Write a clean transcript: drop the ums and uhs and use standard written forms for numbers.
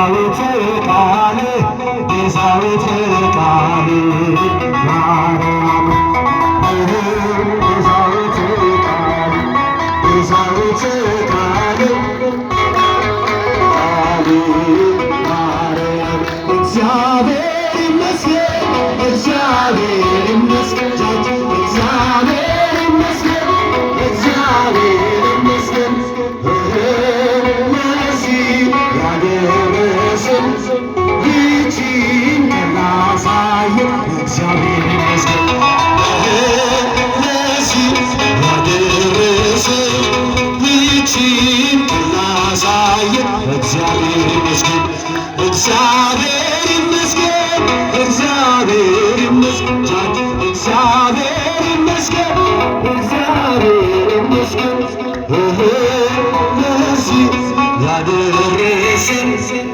ቤዛዊተ ቃል ቤዛዊተ ቃል ማርያም ቤዛዊተ ቃል ቤዛዊተ ቃል ማርያም እግዚአብሔር ይመስገን እግዚአብሔር ይመስገን እግዚአብሔር ይመስገን እግዚአብሔር ይመስገን ለዚህ ያደረሰን ይህችን ቀን ላሳየን እግዚአብሔር ይመስገን ለዚህ ያደረሰን ይህችን ቀን ላሳየን እግዚአብሔር ይመስገን እግዚአብሔር